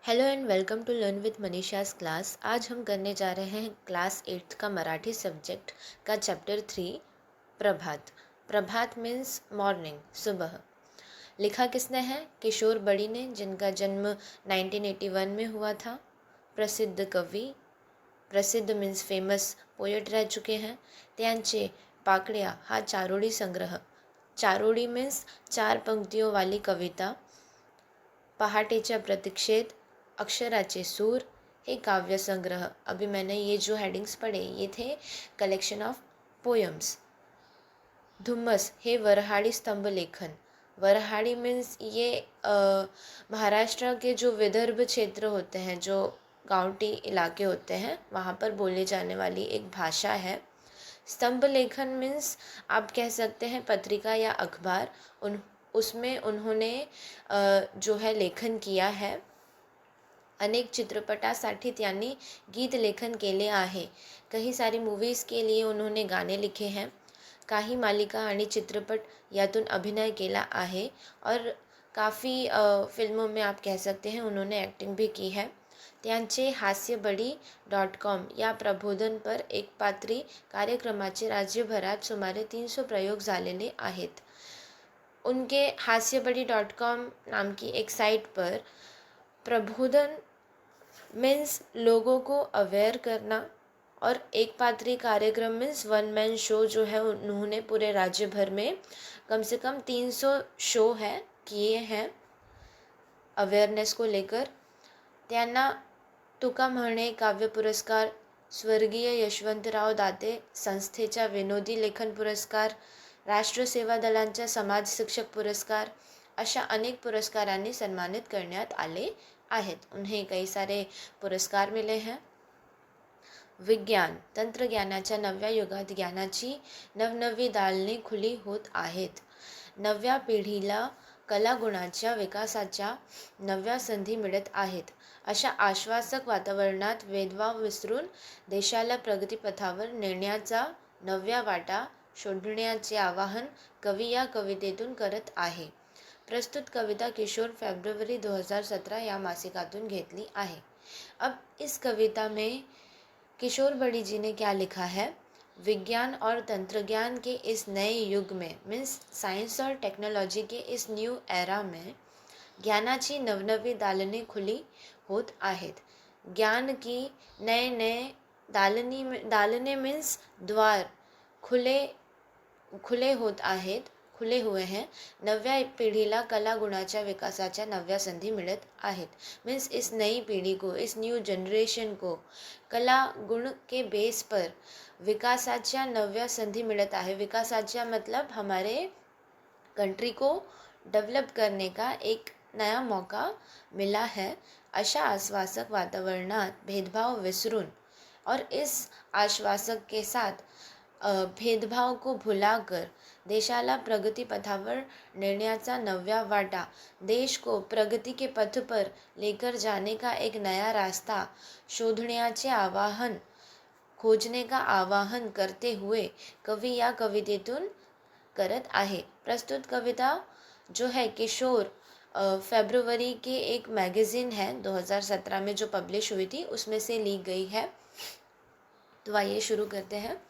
Hello and welcome to learn with Manisha's class. आज हम करने जा रहे हैं क्लास 8th का मराठी सब्जेक्ट का chapter 3 Prabhat. Prabhat means morning, सुबह। लिखा किसने है? किशोर बड़ी ने, जिनका जन्म 1981 में हुआ था। प्रसिद्ध कवि, प्रसिद्ध मीन्स फेमस पोएट रह चुके हैं। त्यांचे पाकड्या हा चारोळी संग्रह, चारोळी मीन्स 4 पंक्तियों वाली कविता, पहाटेच्या प्रतीक्षेत, अक्षराचे सूर, हे काव्य संग्रह। अभी मैंने ये जो हेडिंग्स पढ़े ये थे कलेक्शन ऑफ पोएम्स। धुम्मस हे वरहाड़ी स्तंभ लेखन। वरहाड़ी मीन्स ये महाराष्ट्र के जो विदर्भ क्षेत्र होते हैं, जो गाँवटी इलाके होते हैं, वहाँ पर बोले जाने वाली एक भाषा है। स्तंभ लेखन मीन्स आप कह सकते हैं पत्रिका या अखबार, उसमें उन्होंने जो है लेखन किया है। अनेक चित्रपटासाठी त्यांनी गीत लेखन केले आहे। कई सारी मूवीज़ के लिए उन्होंने गाणे लिखे हैं। काही मालिका आणि चित्रपट यातून अभिनय केला आहे और काफ़ी फिल्मों में आप कह सकते हैं उन्होंने एक्टिंग भी की है। त्यांचे हास्यबडी.com या प्रबोधन पर एक पात्री कार्यक्रमाचे राज्यभरात सुमारे 300 प्रयोग झालेले आहेत। उनके हास्यबडी.com नाम की एक साइट पर प्रबोधन मीन्स लोगों को अवेयर करना, और एक पात्री कार्यक्रम मीन्स वन मैन शो जो है उन्होंने पूरे राज्य भर में कम से कम 300 शो है किए हैं अवेयरनेस को लेकर। त्यांना तुका म्हणे काव्य पुरस्कार, स्वर्गीय यशवंतराव दाते संस्थेचा विनोदी लेखन पुरस्कार, राष्ट्र सेवा दलांचा समाज शिक्षक पुरस्कार, अशा अनेक पुरस्कारांनी सन्मानित करण्यात आले आहेत। उन्हें कई सारे पुरस्कार मिले हैं। विज्ञान तंत्रज्ञानाच्या नव्या युगात ज्ञानाची नवनवी दालने खुली होत आहेत। नव्या पिढीला कलागुणाच्या विकासाच्या नव्या संधी मिळत आहेत। अशा आश्वासक वातावरणात भेदभाव विसरून देशाला प्रगतीपथावर नेण्याचा नव्या वाटा शोधण्याचे आवाहन कवी या कवितेतून करत आहे। प्रस्तुत कविता किशोर फरवरी 2017 या मासिकातून घेतली आहे। अब इस कविता में किशोर बड़ी जी ने क्या लिखा है? विज्ञान और तंत्रज्ञान के इस नए युग में मीन्स साइंस और टेक्नोलॉजी के इस न्यू एरा में ज्ञानाची नवनवी दालने खुली होत आहेत। ज्ञान की नए नए दालने मीन्स द्वार खुले होत आहेत, खुले हुए हैं। नव्या पिढीला कला गुणाच्या विकासाच्या नव्या संधी मिळत आहेत। मीन्स इस नई पीढ़ी को, इस न्यू जनरेशन को कला गुण के बेस पर विकासाच्या नव्या संधी मिळत आहे। विकासाच्या मतलब हमारे कंट्री को डेवलप करने का एक नया मौका मिला है। अशा आश्वासक वातावरणात भेदभाव विसरून, और इस आश्वासक के साथ भेदभाव को भुलाकर देशाला प्रगति पथावर नेण्याचा नव्या वाटा, देश को प्रगति के पथ पर लेकर जाने का एक नया रास्ता शोधण्याचे आवाहन, खोजने का आवाहन करते हुए कवि या कवितेतून करत आहे। प्रस्तुत कविता जो है किशोर फरवरी के एक मैगज़ीन है 2017 में जो पब्लिश हुई थी, उसमें से ली गई है। तो आइए शुरू करते हैं।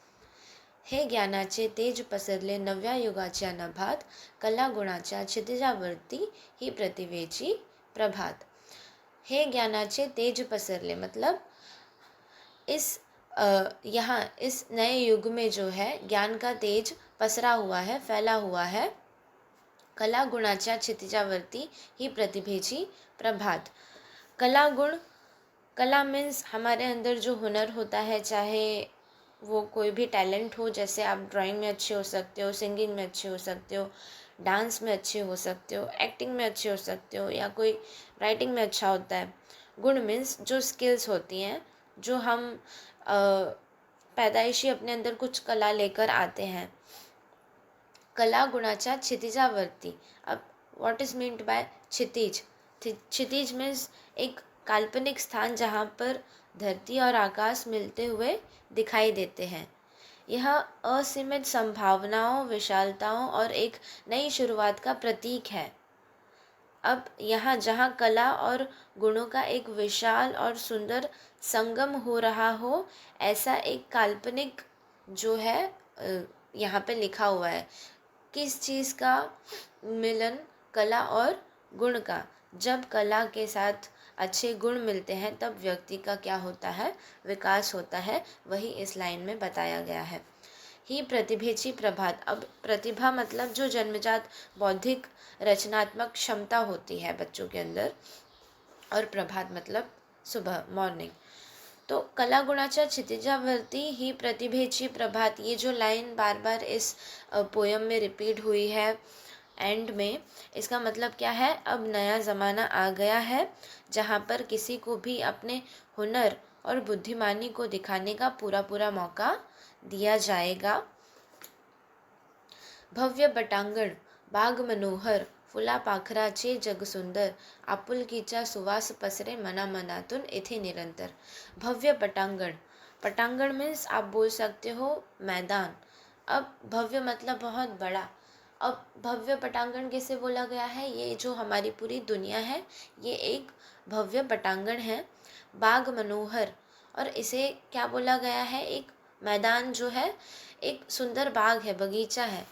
हे ज्ञानाचे तेज पसरले नव्या युगाच्या नभात, कलागुणाच्या क्षितिजावरती ही प्रतिभेची प्रभात। हे ज्ञानाचे तेज पसरले मतलब यहाँ इस नए युग में जो है ज्ञान का तेज पसरा हुआ है, फैला हुआ है। कला गुणाच्या क्षितिजावरती ही प्रतिभेची प्रभात। कला गुण, कला मीन्स हमारे अंदर जो हुनर होता है, चाहे वो कोई भी टैलेंट हो, जैसे आप ड्राइंग में अच्छे हो सकते हो, सिंगिंग में अच्छे हो सकते हो, डांस में अच्छे हो सकते हो, एक्टिंग में अच्छे हो सकते हो, या कोई राइटिंग में अच्छा होता है। गुण मीन्स जो स्किल्स होती हैं, जो हम पैदाइशी अपने अंदर कुछ कला लेकर आते हैं। कला गुणाच्या क्षितिजावरती, अब what is meant by Kshitij? Kshitij means एक काल्पनिक स्थान जहाँ पर धरती और आकाश मिलते हुए दिखाई देते हैं। यह असीमित संभावनाओं, विशालताओं और एक नई शुरुआत का प्रतीक है। अब यहाँ जहाँ कला और गुणों का एक विशाल और सुंदर संगम हो रहा हो, ऐसा एक काल्पनिक जो है यहाँ पे लिखा हुआ है। किस चीज़ का मिलन? कला और गुण का। जब कला के साथ अच्छे गुण मिलते हैं तब व्यक्ति का क्या होता है? विकास होता है। वही इस लाइन में बताया गया है। ही प्रतिभेची प्रभात। अब प्रतिभा मतलब जो जन्मजात बौद्धिक रचनात्मक क्षमता होती है बच्चों के अंदर, और प्रभात मतलब सुबह, मॉर्निंग। तो कला गुणाच्या क्षितिजावरती ही प्रतिभेची प्रभात, ये जो लाइन बार बार इस पोयम में रिपीट हुई है एंड में, इसका मतलब क्या है? अब नया ज़माना आ गया है जहाँ पर किसी को भी अपने हुनर और बुद्धिमानी को दिखाने का पूरा पूरा मौका दिया जाएगा। भव्य पटांगण, बाग मनोहर, फुला पाखराचे जग सुंदर, आपुलकीचा सुवास पसरे मना मनातून येथे निरंतर। भव्य पटांगण, पटांगण मीन्स आप बोल सकते हो मैदान। अब भव्य मतलब बहुत बड़ा। अब भव्य पटांगण कैसे बोला गया है? ये जो हमारी पूरी दुनिया है ये एक भव्य पटांगण है। बाग मनोहर, और इसे क्या बोला गया है? एक मैदान जो है, एक सुंदर बाग है, बगीचा है।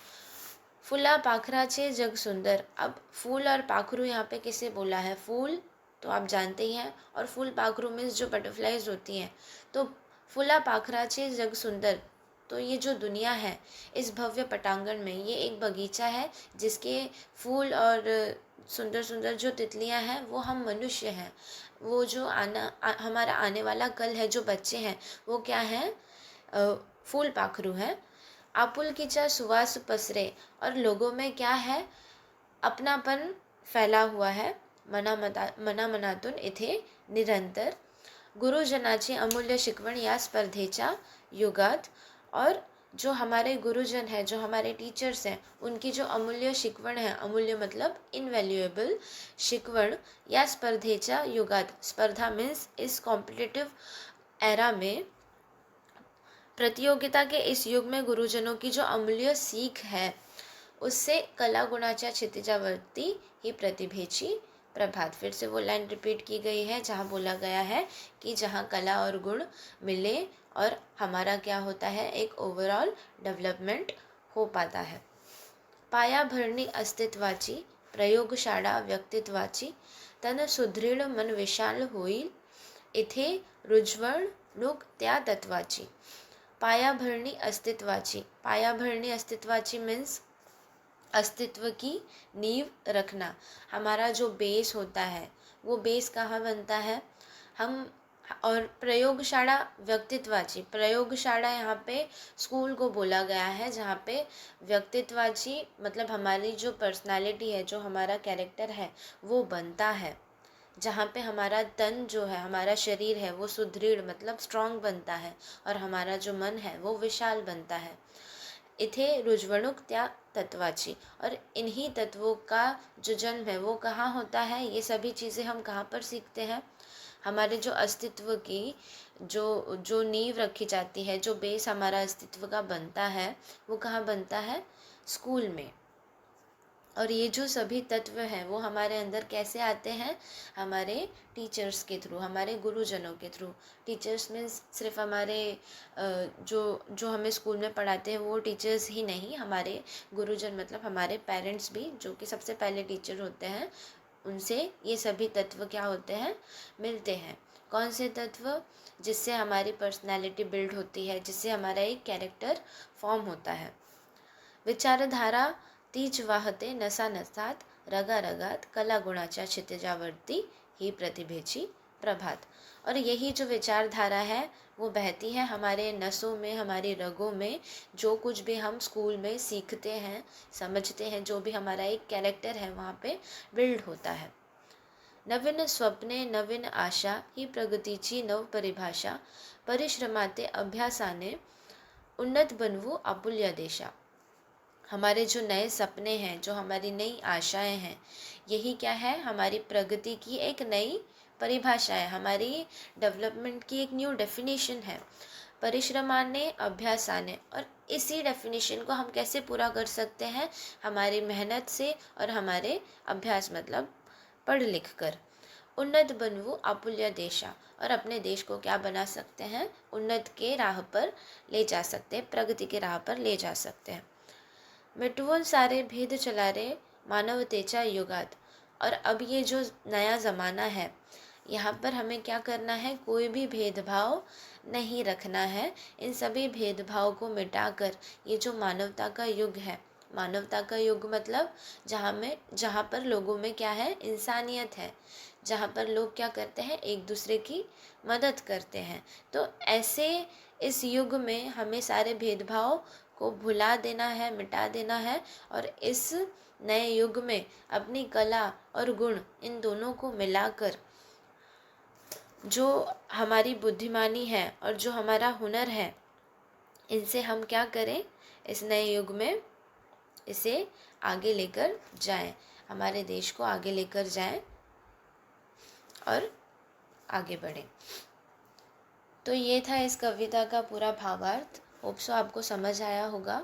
फूला पाखराचे जग सुंदर। अब फूल और पाखरू यहाँ पे किसे बोला है? फूल तो आप जानते ही हैं, और फूल पाखरू मीन्स जो बटरफ्लाइज होती हैं। तो फूला पाखराचे जग सुंदर, तो ये जो दुनिया है इस भव्य पटांगण में, ये एक बगीचा है जिसके फूल और सुंदर सुंदर जो तितलियां हैं वो हम मनुष्य हैं। वो जो हमारा आने वाला कल है, जो बच्चे हैं, वो क्या हैं? फूल पाखरू हैं। आपुलकीचा सुवास पसरे, और लोगों में क्या है? अपनापन फैला हुआ है। मना मनातून इथे निरंतर। गुरुजनाची अमूल्य शिकवण या स्पर्धेच्या युगात, और जो हमारे गुरुजन हैं, जो हमारे टीचर्स हैं, उनकी जो अमूल्य शिकवण है, अमूल्य मतलब इनवैल्यूएबल, शिकवण या स्पर्धेच्या युगात, स्पर्धा मीन्स इस कॉम्पिटिटिव एरा में, प्रतियोगिता के इस युग में गुरुजनों की जो अमूल्य सीख है, उससे कला गुणाच्या क्षितिजावर्ती ही प्रतिभेची प्रभात। फिर से वो लाइन रिपीट की गई है जहाँ बोला गया है कि जहाँ कला और गुण मिले और हमारा क्या होता है? एक ओवरऑल डेवलपमेंट हो पाता है। पाया भरणी अस्तित्वाची, प्रयोगशाळा व्यक्तित्वाची, तन सुदृढ मन विशाल होईल, इथे रुजवणूक त्या तत्वाची। पायाभरणी अस्तित्वाची, पायाभरणी अस्तित्वाची मीन्स अस्तित्व की नींव रखना। हमारा जो बेस होता है वो बेस कहाँ बनता है? हम, और प्रयोगशाला व्यक्तित्वाची, प्रयोगशाला यहाँ पे स्कूल को बोला गया है जहाँ पे व्यक्तित्वाची मतलब हमारी जो पर्सनालिटी है, जो हमारा कैरेक्टर है वो बनता है। जहाँ पे हमारा तन जो है, हमारा शरीर है, वो सुदृढ़ मतलब स्ट्रॉन्ग बनता है, और हमारा जो मन है वो विशाल बनता है। इथे रुजवणुक त्या तत्वाची, और इन्हीं तत्वों का जो जन्म है वो कहाँ होता है? ये सभी चीज़ें हम कहाँ पर सीखते हैं? हमारे जो अस्तित्व की जो जो नींव रखी जाती है, जो बेस हमारा अस्तित्व का बनता है, वो कहाँ बनता है? स्कूल में। और ये जो सभी तत्व हैं वो हमारे अंदर कैसे आते हैं? हमारे टीचर्स के थ्रू, हमारे गुरुजनों के थ्रू। टीचर्स मीन्स सिर्फ हमारे जो जो हमें स्कूल में पढ़ाते हैं वो टीचर्स ही नहीं, हमारे गुरुजन मतलब हमारे पेरेंट्स भी, जो कि सबसे पहले टीचर होते हैं, उनसे ये सभी तत्व क्या होते हैं? मिलते हैं। कौन से तत्व? जिससे हमारी पर्सनैलिटी बिल्ड होती है, जिससे हमारा एक कैरेक्टर फॉर्म होता है। विचारधारा तीच वाहते नसा नसात, रगा रगात, कला गुणाच्या क्षितिजावर्ती ही प्रतिभेची प्रभात। और यही जो विचारधारा है वो बहती है हमारे नसों में, हमारी रगों में। जो कुछ भी हम स्कूल में सीखते हैं, समझते हैं, जो भी हमारा एक कैरेक्टर है वहाँ पे बिल्ड होता है। नवीन स्वप्ने नवीन आशा ही प्रगतीची नव परिभाषा, परिश्रमाते अभ्यासाने उन्नत बनवू आपुल्या देशा। हमारे जो नए सपने हैं, जो हमारी नई आशाएं हैं, यही क्या है? हमारी प्रगति की एक नई परिभाषा है, हमारी डेवलपमेंट की एक न्यू डेफिनेशन है। परिश्रमाने अभ्यासाने, और इसी डेफिनेशन को हम कैसे पूरा कर सकते हैं? हमारी मेहनत से और हमारे अभ्यास मतलब पढ़ लिख कर। उन्नत बनवू आपुल्या देशा, और अपने देश को क्या बना सकते हैं, उन्नत के राह पर ले जा सकते हैं, प्रगति के राह पर ले जा सकते हैं। मिटवून सारे भेद चला रे मानवतेचा युगात, और अब ये जो नया ज़माना है, यहाँ पर हमें क्या करना है, कोई भी भेदभाव नहीं रखना है। इन सभी भेदभाव को मिटाकर ये जो मानवता का युग है, मानवता का युग मतलब जहाँ पर लोगों में क्या है, इंसानियत है, जहाँ पर लोग क्या करते हैं, एक दूसरे की मदद करते हैं। तो ऐसे इस युग में हमें सारे भेदभाव को भुला देना है, मिटा देना है, और इस नए युग में अपनी कला और गुण इन दोनों को मिलाकर जो हमारी बुद्धिमानी है और जो हमारा हुनर है, इनसे हम क्या करें, इस नए युग में इसे आगे लेकर जाएं, हमारे देश को आगे लेकर जाएं और आगे बढ़ें। तो ये था इस कविता का पूरा भावार्थ। होप सो आपको समझ आया होगा।